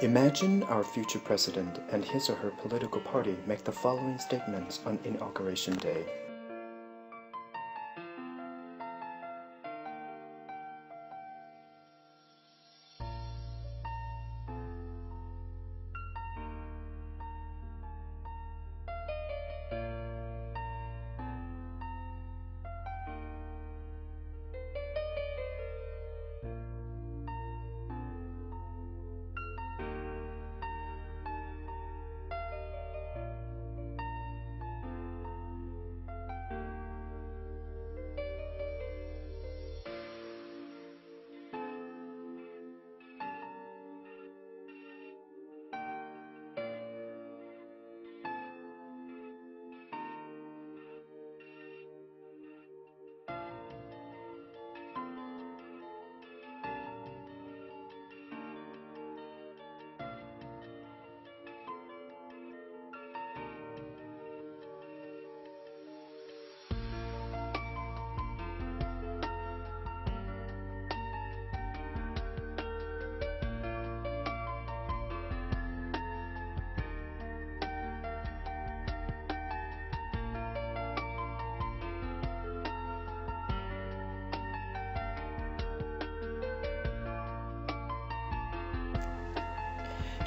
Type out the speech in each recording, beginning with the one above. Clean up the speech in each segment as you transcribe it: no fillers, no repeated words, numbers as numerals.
Imagine our future president and his or her political party make the following statements on Inauguration Day.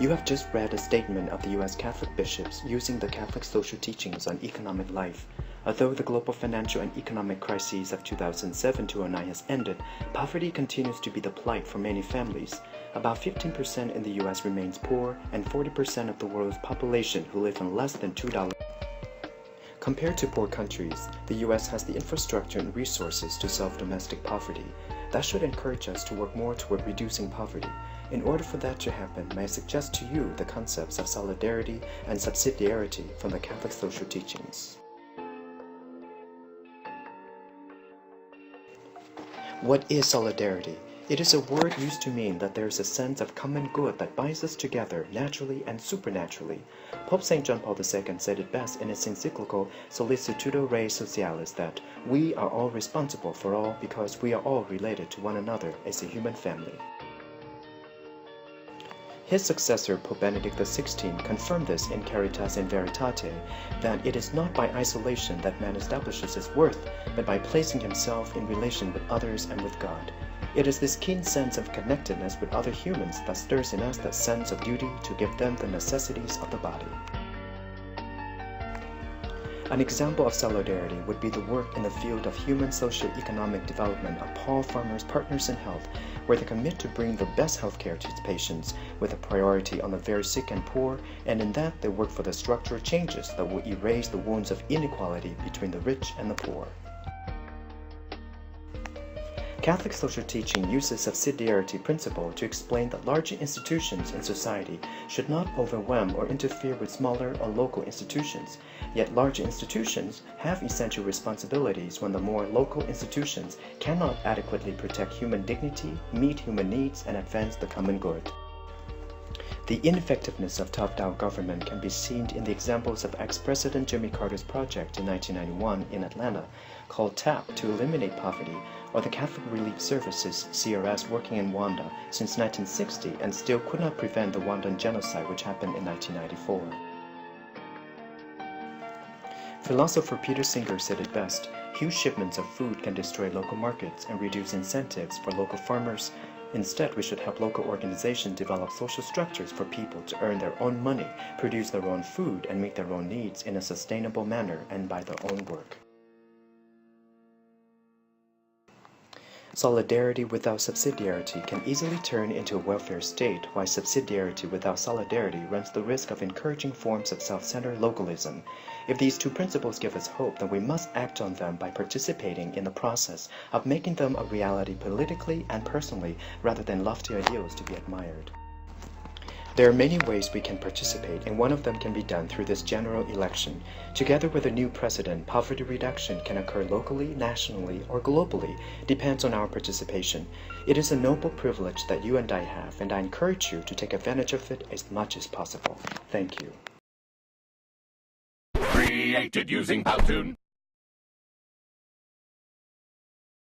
You have just read a statement of the U.S. Catholic bishops using the Catholic social teachings on economic life. Although the global financial and economic crisis of 2007-2009 has ended, poverty continues to be the plight for many families. About 15% in the U.S. remains poor, and 40% of the world's population who live on less than $2. Compared to poor countries, the U.S. has the infrastructure and resources to solve domestic poverty. That should encourage us to work more toward reducing poverty. In order for that to happen, may I suggest to you the concepts of solidarity and subsidiarity from the Catholic social teachings. What is solidarity? It is a word used to mean that there is a sense of common good that binds us together naturally and supernaturally. Pope St. John Paul II said it best in his encyclical Sollicitudo Rei Socialis that we are all responsible for all because we are all related to one another as a human family. His successor, Pope Benedict XVI, confirmed this in Caritas in Veritate, that it is not by isolation that man establishes his worth, but by placing himself in relation with others and with God. It is this keen sense of connectedness with other humans that stirs in us that sense of duty to give them the necessities of the body. An example of solidarity would be the work in the field of human socio-economic development of Paul Farmer's Partners in Health, where they commit to bring the best healthcare to its patients with a priority on the very sick and poor, and in that they work for the structural changes that will erase the wounds of inequality between the rich and the poor. Catholic social teaching uses subsidiarity principle to explain that larger institutions in society should not overwhelm or interfere with smaller or local institutions. Yet larger institutions have essential responsibilities when the more local institutions cannot adequately protect human dignity, meet human needs, and advance the common good. The ineffectiveness of top-down government can be seen in the examples of ex-President Jimmy Carter's project in 1991 in Atlanta, called TAP to eliminate poverty, or the Catholic Relief Services (CRS) working in Rwanda since 1960 and still could not prevent the Rwandan genocide which happened in 1994. Philosopher Peter Singer said it best: huge shipments of food can destroy local markets and reduce incentives for local farmers. Instead, we should help local organizations develop social structures for people to earn their own money, produce their own food, and meet their own needs in a sustainable manner and by their own work. Solidarity without subsidiarity can easily turn into a welfare state, while subsidiarity without solidarity runs the risk of encouraging forms of self-centered localism. If these two principles give us hope, then we must act on them by participating in the process of making them a reality politically and personally, rather than lofty ideals to be admired. There are many ways we can participate, and one of them can be done through this general election. Together with a new president, poverty reduction can occur locally, nationally, or globally, depends on our participation. It is a noble privilege that you and I have, and I encourage you to take advantage of it as much as possible. Thank you. Created using Powtoon.